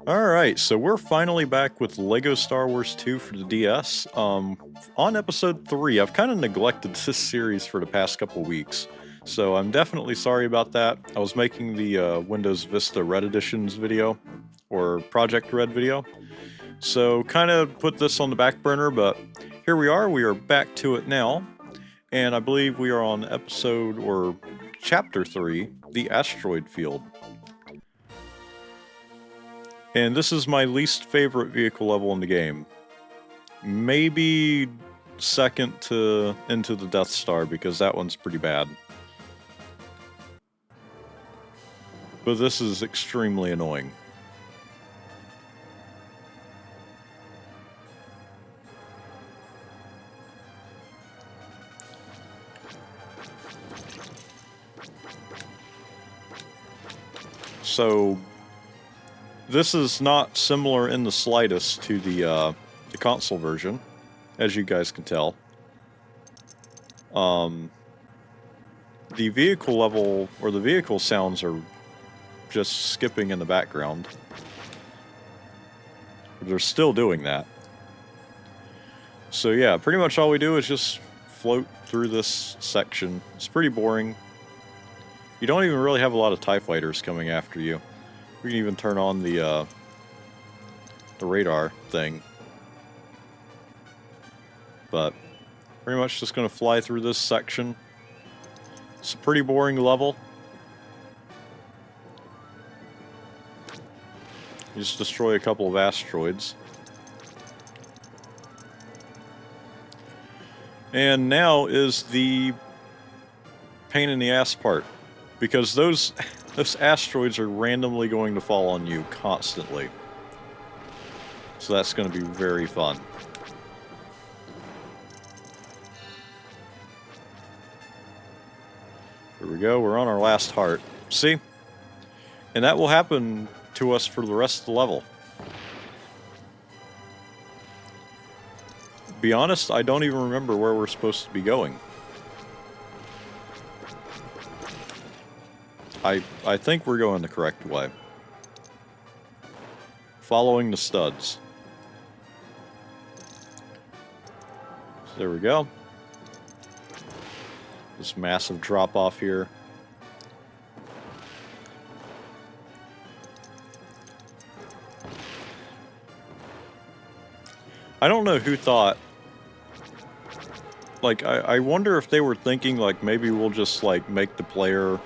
Alright, so we're finally back with LEGO Star Wars 2 for the DS. On episode 3, I've kind of neglected this series for the past couple weeks, so I'm definitely sorry about that. I was making the Windows Vista Red Editions video, or Project Red video, so kind of put this on the back burner, but here we are back to it now, and I believe we are on episode, or chapter 3, the Asteroid Field. And this is my least favorite vehicle level in the game. Maybe second to Into the Death Star, because that one's pretty bad. But this is extremely annoying. So this is not similar in the slightest to the console version, as you guys can tell. The vehicle level, or the vehicle sounds are just skipping in the background. They're still doing that. So yeah, pretty much all we do is just float through this section. It's pretty boring. You don't even really have a lot of TIE fighters coming after you. We can even turn on the radar thing. But pretty much just going to fly through this section. It's a pretty boring level. You just destroy a couple of asteroids. And now is the pain in the ass part. Because those asteroids are randomly going to fall on you constantly. So that's going to be very fun. Here we go, we're on our last heart. See? And that will happen to us for the rest of the level. To be honest, I don't even remember where we're supposed to be going. I think we're going the correct way. Following the studs. So there we go. This massive drop off here. I don't know who thought, like, I wonder if they were thinking, like, maybe we'll just, like, make the player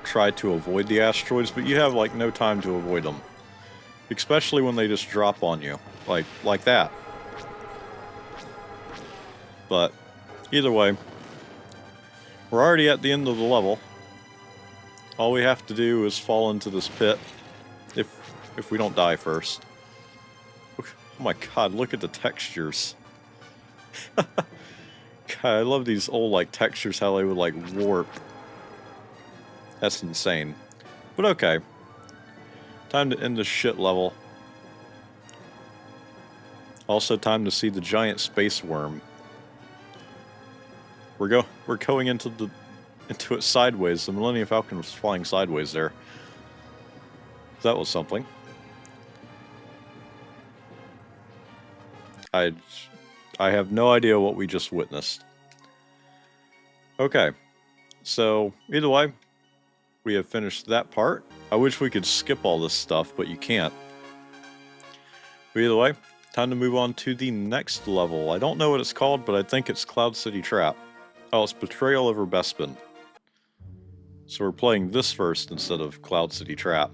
try to avoid the asteroids, but you have, like, no time to avoid them. Especially when they just drop on you, like that. But, either way, we're already at the end of the level. All we have to do is fall into this pit, if we don't die first. Oh my god, look at the textures. God, I love these old, like, textures, how they would, like, warp. That's insane. But okay. Time to end this shit level. Also time to see the giant space worm. We're going into it sideways. The Millennium Falcon was flying sideways there. That was something. I have no idea what we just witnessed. Okay. So, either way, we have finished that part. I wish we could skip all this stuff, but you can't. But either way, time to move on to the next level. I don't know what it's called, but I think it's Cloud City Trap. Oh, it's Betrayal over Bespin. So we're playing this first instead of Cloud City Trap.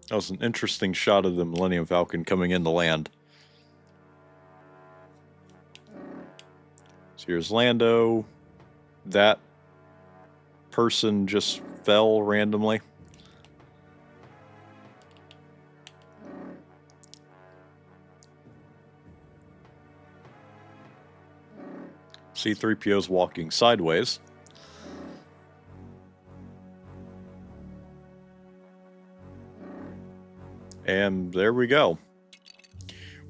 That was an interesting shot of the Millennium Falcon coming into land. So here's Lando. That person just fell randomly. C-3PO's walking sideways. And there we go.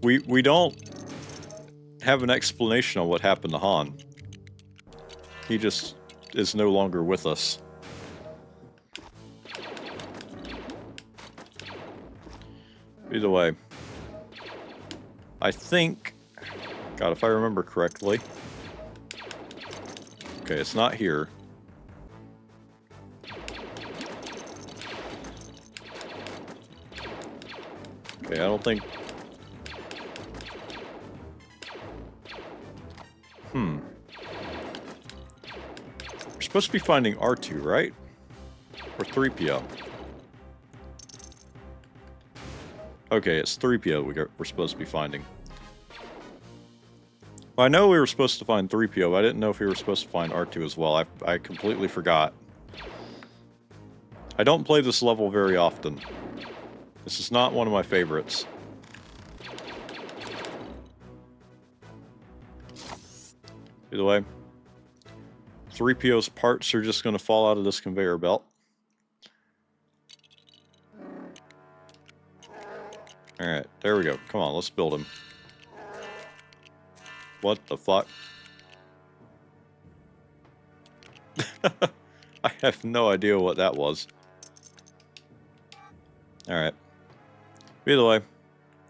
We don't have an explanation on what happened to Han. He just is no longer with us. Either way, I think, God, if I remember correctly, okay, it's not here. Okay, I don't think, we're supposed to be finding R2, right? Or 3PO. Okay, it's 3PO we're supposed to be finding. Well, I know we were supposed to find 3PO, but I didn't know if we were supposed to find R2 as well. I completely forgot. I don't play this level very often. This is not one of my favorites. Either way, 3PO's parts are just going to fall out of this conveyor belt. Alright, there we go. Come on, let's build him. What the fuck? I have no idea what that was. Alright. Either way.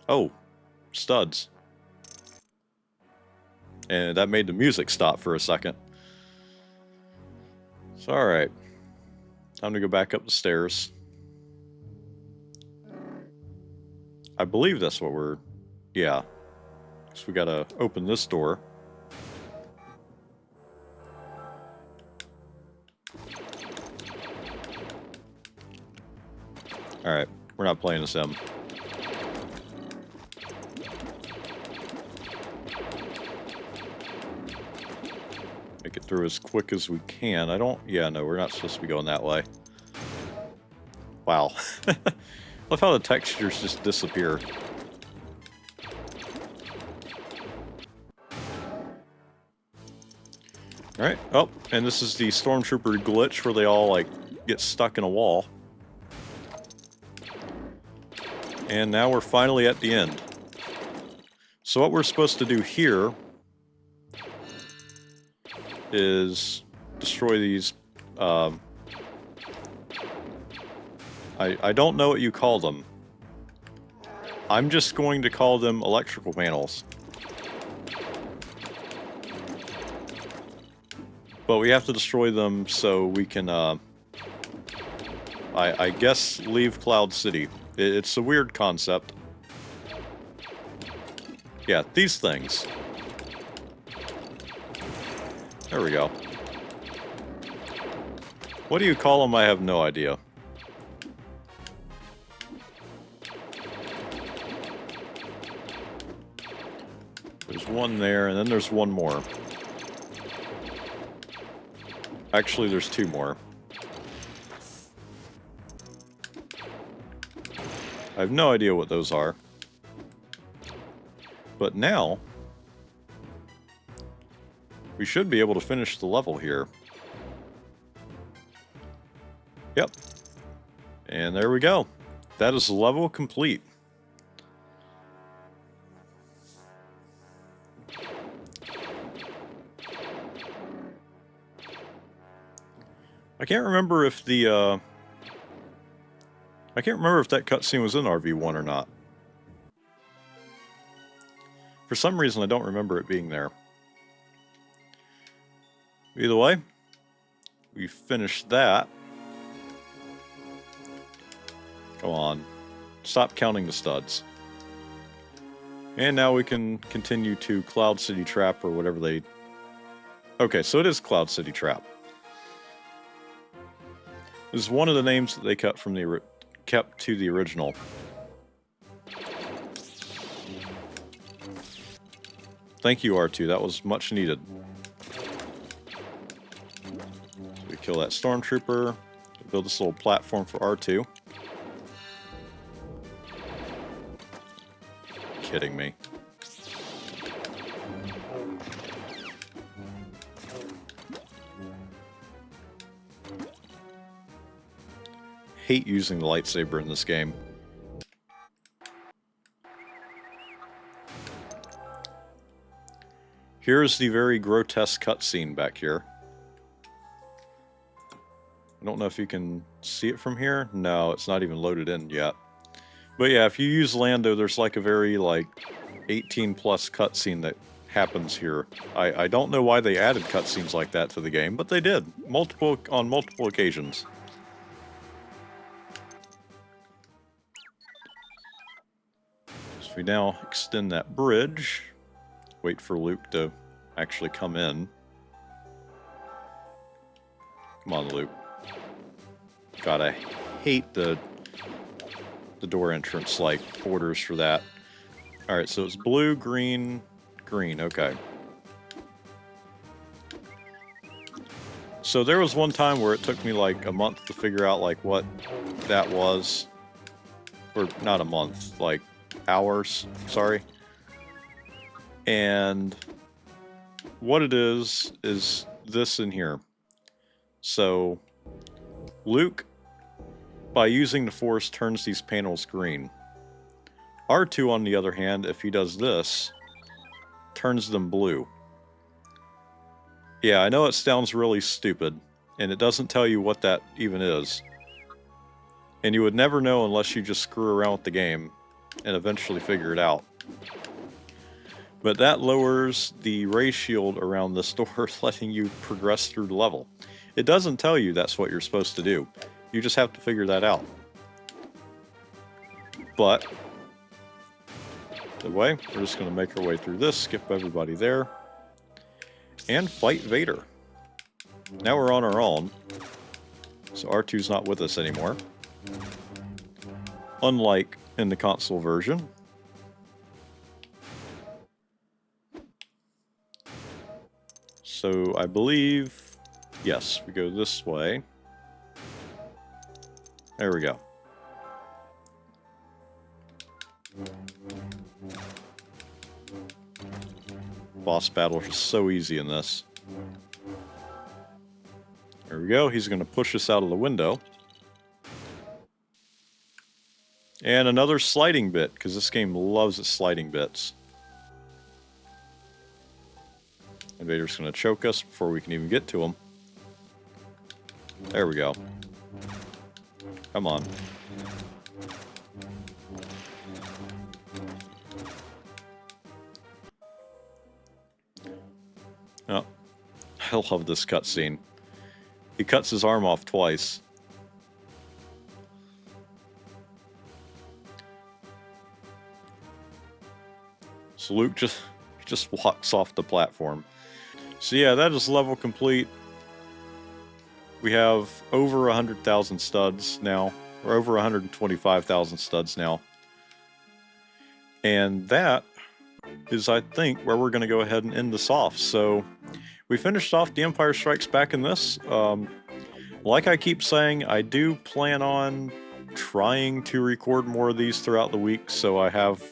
Oh, studs. And that made the music stop for a second. So, alright. Time to go back up the stairs. I believe that's what we're... Yeah. So we gotta open this door. Alright, we're not playing as him. Make it through as quick as we can. I don't... Yeah, no, we're not supposed to be going that way. Wow. Love how the textures just disappear. Alright, oh, and this is the Stormtrooper glitch where they all, like, get stuck in a wall. And now we're finally at the end. So what we're supposed to do here is destroy these, I don't know what you call them. I'm just going to call them electrical panels. But we have to destroy them so we can, I guess, leave Cloud City. It's a weird concept. Yeah, these things. There we go. What do you call them? I have no idea. There's one there, and then there's one more. Actually, there's two more. I have no idea what those are. But now, we should be able to finish the level here. Yep. And there we go. That is level complete. I can't remember if the, I can't remember if that cutscene was in RV1 or not. For some reason, I don't remember it being there. Either way, we finished that. Come on. Stop counting the studs. And now we can continue to Cloud City Trap or whatever they... Okay, so it is Cloud City Trap. This is one of the names that they cut from the kept to the original. Thank you, R2. That was much needed. We kill that Stormtrooper. Build this little platform for R2. Kidding me. Hate using the lightsaber in this game. Here's the very grotesque cutscene back here. I don't know if you can see it from here. No, it's not even loaded in yet. But yeah, if you use Lando, there's like a very 18 plus cutscene that happens here. I don't know why they added cutscenes like that to the game, but they did. On multiple occasions. So we now extend that bridge. Wait for Luke to actually come in. Come on, Luke. God, I hate the door entrance orders for that. Alright, so it's blue, green, green, okay. So there was one time where it took me a month to figure out what that was. Or not a month, hours, sorry. And what it is this in here. So Luke, by using the Force, turns these panels green. R2, on the other hand, if he does this, turns them blue. Yeah, I know it sounds really stupid, and it doesn't tell you what that even is. And you would never know unless you just screw around with the game and eventually figure it out. But that lowers the ray shield around this door, letting you progress through the level. It doesn't tell you that's what you're supposed to do. You just have to figure that out. But the way, we're just going to make our way through this, skip everybody there, and fight Vader. Now we're on our own, so R2's not with us anymore. Unlike in the console version. So I believe, yes, we go this way. There we go. Boss battle is so easy in this. There we go. He's going to push us out of the window. And another sliding bit, because this game loves its sliding bits. And Vader's going to choke us before we can even get to him. There we go. Come on. Oh, I love this cutscene. He cuts his arm off twice. So Luke just walks off the platform. So yeah, that is level complete. We have over 100,000 studs now, or over 125,000 studs now. And that is, I think, where we're going to go ahead and end this off. So we finished off The Empire Strikes Back in this. Like I keep saying, I do plan on trying to record more of these throughout the week, so I have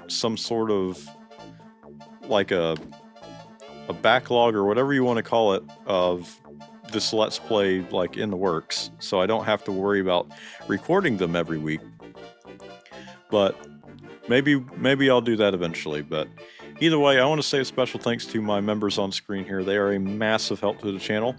some sort of a backlog or whatever you want to call it of this Let's Play in the works, so I don't have to worry about recording them every week. But maybe I'll do that eventually. But either way, I want to say a special thanks to my members on screen here. They are a massive help to the channel.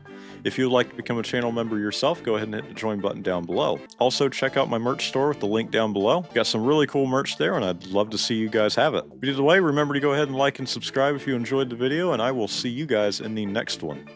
If you would like to become a channel member yourself, go ahead and hit the join button down below. Also, check out my merch store with the link down below. Got some really cool merch there, and I'd love to see you guys have it. But either way, remember to go ahead and like and subscribe if you enjoyed the video, and I will see you guys in the next one.